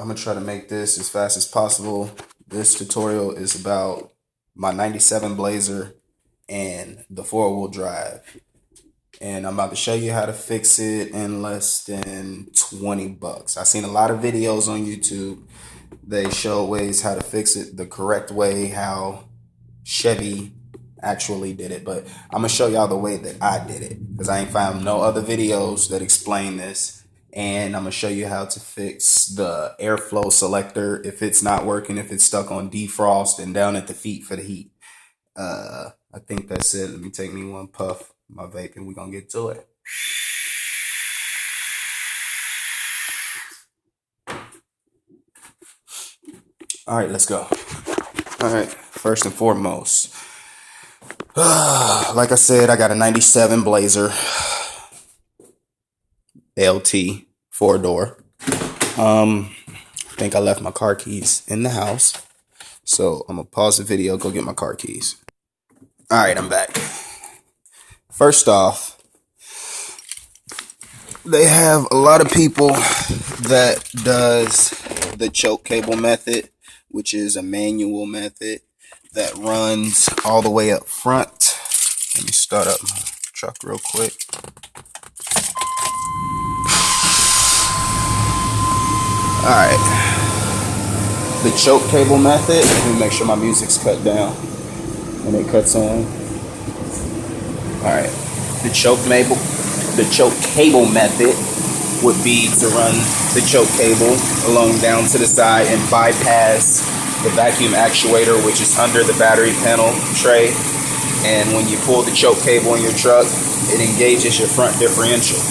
I'm gonna try to make this as fast as possible. This tutorial is about my 97 Blazer and the 4-wheel drive. And I'm about to show you how to fix it in less than 20 bucks. I've seen a lot of videos on YouTube. They show ways how to fix it the correct way, how Chevy actually did it. But I'm gonna show y'all the way that I did it, because I ain't found no other videos that explain this. And I'm gonna show you how to fix the airflow selector if it's not working, if it's stuck on defrost and down at the feet for the heat. I think that's it. Let me take me one puff, my vape, and we're gonna get to it. All right, let's go. All right, first and foremost, like I said, I got a 97 Blazer LT 4-door. I think I left my car keys in the house, so I'm gonna pause the video, go get my car keys. All right, I'm back. First off, they have a lot of people that does the choke cable method, which is a manual method that runs all the way up front. Let me start up my truck real quick. All right, the choke cable method. Let me make sure my music's cut down when it cuts on. All right, the choke cable method would be to run the choke cable along down to the side and bypass the vacuum actuator, which is under the battery panel tray. And when you pull the choke cable in your truck, it engages your front differential.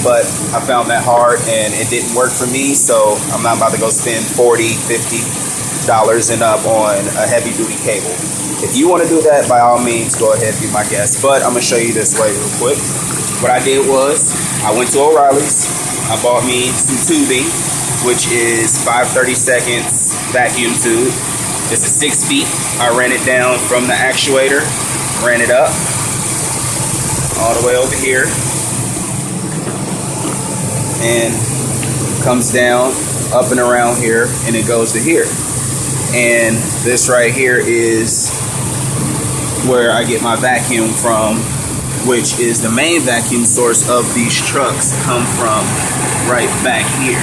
But I found that hard and it didn't work for me, so I'm not about to go spend $40, $50 and up on a heavy duty cable. If you want to do that, by all means, go ahead, be my guest. But I'm going to show you this way real quick. What I did was, I went to O'Reilly's. I bought me some tubing, which is 5/32 vacuum tube. It's a 6 feet. I ran it down from the actuator, ran it up, all the way over here, and comes down, up and around here, and it goes to here. And this right here is where I get my vacuum from, which is the main vacuum source of these trucks come from right back here.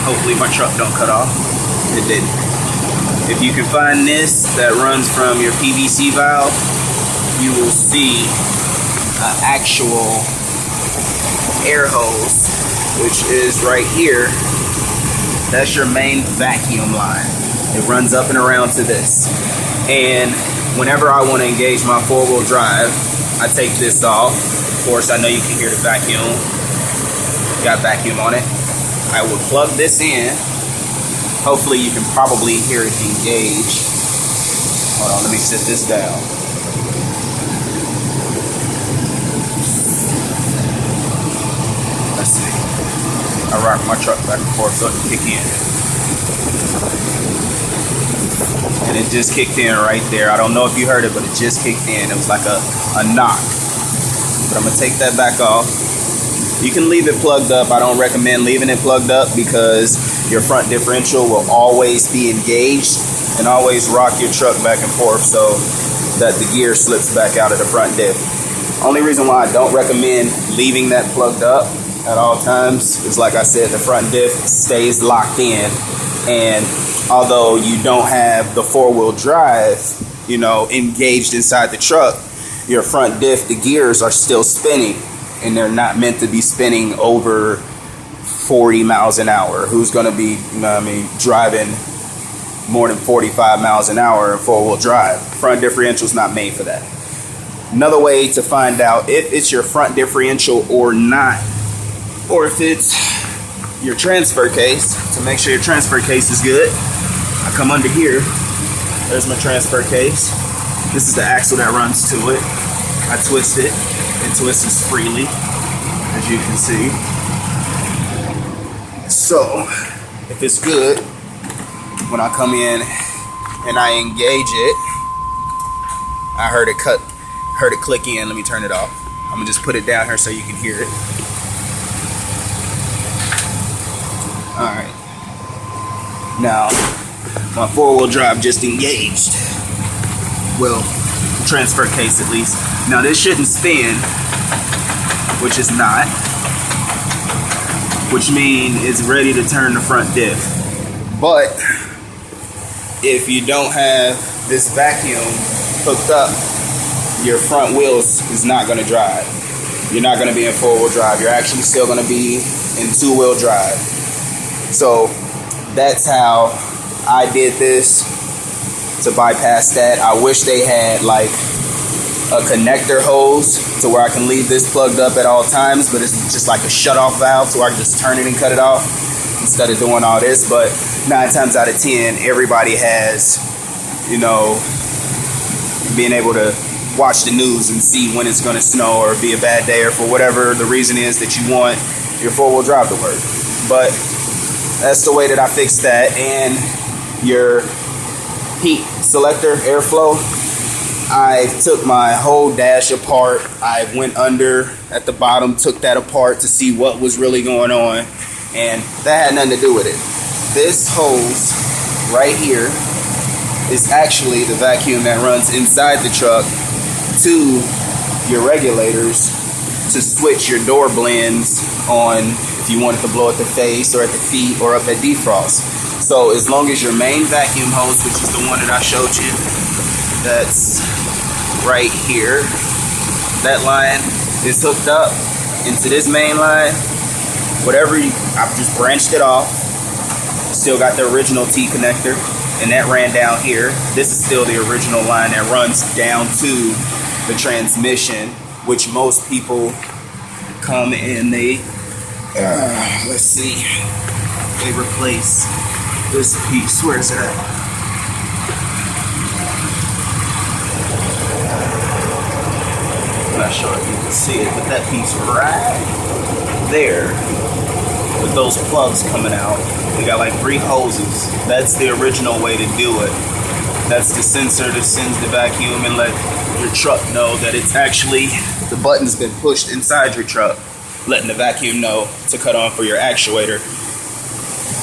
Hopefully my truck don't cut off. It didn't. If you can find this that runs from your PVC valve, you will see an actual air hose, which is right here. That's your main vacuum line. It runs up and around to this. And whenever I want to engage my 4-wheel drive, I take this off. Of course, I know you can hear the vacuum. Got vacuum on it. I will plug this in. Hopefully you can probably hear it engage. Hold on, let me sit this down. Let's see. I rock my truck back and forth so it can kick in. And it just kicked in right there. I don't know if you heard it, but it just kicked in. It was like a knock. But I'm gonna take that back off. You can leave it plugged up. I don't recommend leaving it plugged up because your front differential will always be engaged, and always rock your truck back and forth so that the gear slips back out of the front diff. Only reason why I don't recommend leaving that plugged up at all times is, like I said, the front diff stays locked in. And although you don't have the 4-wheel drive, engaged inside the truck, your front diff, the gears are still spinning, and they're not meant to be spinning over 40 miles an hour. Who's going to be, driving more than 45 miles an hour in 4-wheel drive? Front differential's not made for that. Another way to find out if it's your front differential or not, or if it's your transfer case, to make sure your transfer case is good, I come under here. There's my transfer case. This is the axle that runs to it. I twist it. It twists freely, as you can see. So, if it's good, when I come in and I engage it, I heard it click in. Let me turn it off. I'm gonna just put it down here so you can hear it. All right. Now, my 4-wheel drive just engaged. Well, transfer case at least. Now this shouldn't spin, which is not, which means it's ready to turn the front diff. But if you don't have this vacuum hooked up, your front wheels is not going to drive. You're not going to be in 4-wheel drive. You're actually still going to be in 2-wheel drive. So that's how I did this to bypass that. I wish they had like a connector hose to where I can leave this plugged up at all times, but it's just like a shut-off valve so I can just turn it and cut it off instead of doing all this. But 9 times out of 10, everybody has, you know, being able to watch the news and see when it's going to snow or be a bad day or for whatever the reason is that you want your 4-wheel drive to work. But that's the way that I fixed that. And your heat selector, airflow, I took my whole dash apart. I went under at the bottom, took that apart to see what was really going on, and that had nothing to do with it. This hose right here is actually the vacuum that runs inside the truck to your regulators to switch your door blends on if you want it to blow at the face or at the feet or up at defrost. So as long as your main vacuum hose, which is the one that I showed you, that's right here, that line is hooked up into this main line, I've just branched it off, still got the original T connector, and that ran down here. This is still the original line that runs down to the transmission, which most people come and they let's see, they replace this piece. Where is it at? I'm not sure if you can see it, but that piece right there with those plugs coming out, we got like 3 hoses. That's the original way to do it. That's the sensor that sends the vacuum and let your truck know that it's actually, the button's been pushed inside your truck, letting the vacuum know to cut on for your actuator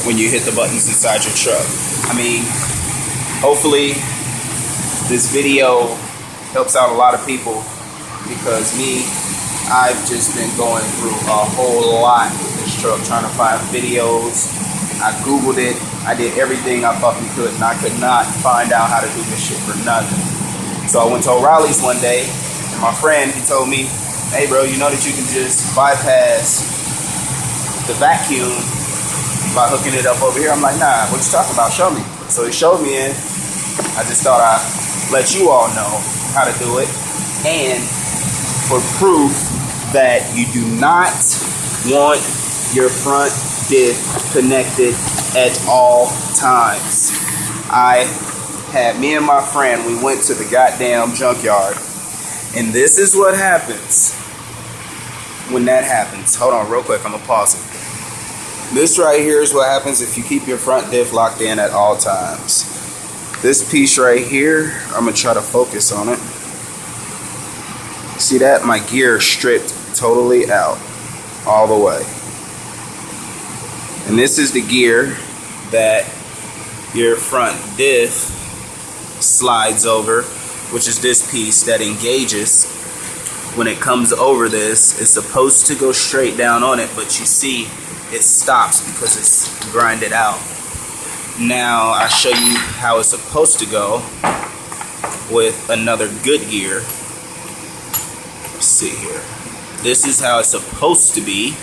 when you hit the buttons inside your truck. I mean, hopefully this video helps out a lot of people, because I've just been going through a whole lot with this truck, trying to find videos. I Googled it. I did everything I fucking could, and I could not find out how to do this shit for nothing. So I went to O'Reilly's one day, and my friend, he told me, hey bro, you know that you can just bypass the vacuum by hooking it up over here? I'm like, nah, what you talking about? Show me. So he showed me, and I just thought I'd let you all know how to do it. And for proof that you do not want your front diff connected at all times, me and my friend, we went to the goddamn junkyard, and this is what happens when that happens. Hold on real quick, I'm gonna pause it. This right here is what happens if you keep your front diff locked in at all times. This piece right here, I'm gonna try to focus on it. See that? My gear stripped totally out, all the way. And this is the gear that your front diff slides over, which is this piece that engages. When it comes over this, it's supposed to go straight down on it, but you see it stops because it's grinded out. Now I'll show you how it's supposed to go with another good gear. Let's see here. This is how it's supposed to be.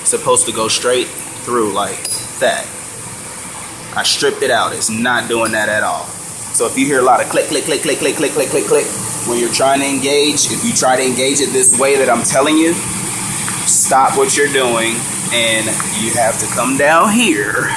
It's supposed to go straight through like that. I stripped it out. It's not doing that at all. So if you hear a lot of click, click, click, click, click, click, click, click, click, when you're trying to engage, if you try to engage it this way that I'm telling you, stop what you're doing and you have to come down here.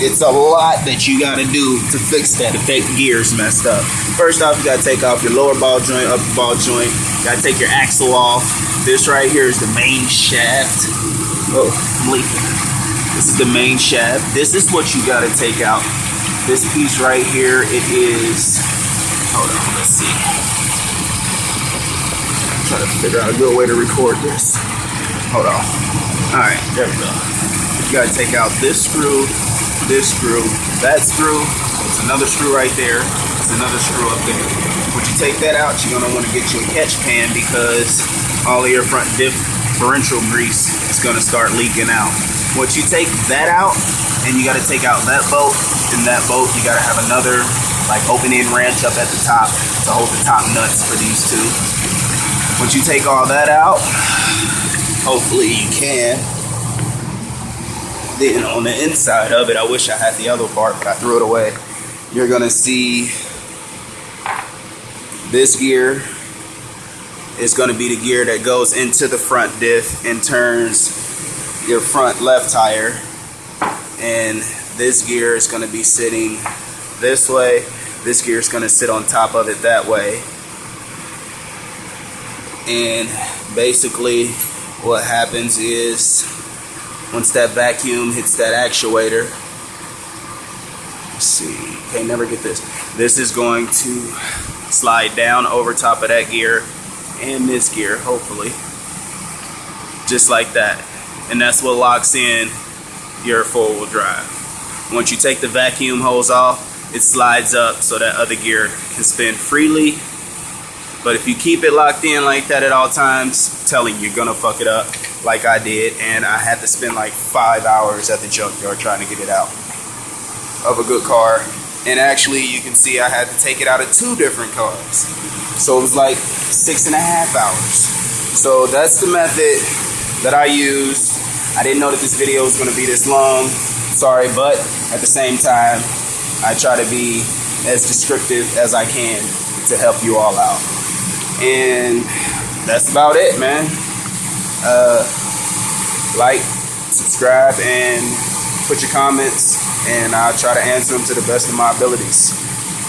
It's a lot that you gotta do to fix that if that gear's messed up. First off, you gotta take off your lower ball joint, upper ball joint. You gotta take your axle off. This right here is the main shaft. Oh, I'm leaking. This is the main shaft. This is what you gotta take out. This piece right here, it is, hold on, let's see. I'm trying to figure out a good way to record this. Hold on. All right, there we go. gotta take out this screw, that screw. It's another screw right there. It's another screw up there. Once you take that out, you're gonna want to get you a catch pan because all of your front differential grease is gonna start leaking out. Once you take that out, and you gotta take out that bolt, and that bolt, you gotta have another like open-end wrench up at the top to hold the top nuts for these two. Once you take all that out, hopefully you can. Then on the inside of it, I wish I had the other part, but I threw it away. You're gonna see this gear is gonna be the gear that goes into the front diff and turns your front left tire. And this gear is gonna be sitting this way. This gear is gonna sit on top of it that way. And basically what happens is once that vacuum hits that actuator, let's see, okay, never get this. This is going to slide down over top of that gear and this gear, hopefully. Just like that. And that's what locks in your four-wheel drive. Once you take the vacuum hose off, it slides up so that other gear can spin freely. But if you keep it locked in like that at all times, I'm telling you, you're gonna fuck it up like I did, and I had to spend like 5 hours at the junkyard trying to get it out of a good car. And actually, you can see I had to take it out of 2 different cars. So it was like 6.5 hours. So that's the method that I used. I didn't know that this video was gonna be this long. Sorry, but at the same time, I try to be as descriptive as I can to help you all out. And that's about it, man. Like, subscribe, and put your comments, and I'll try to answer them to the best of my abilities.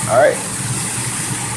All right.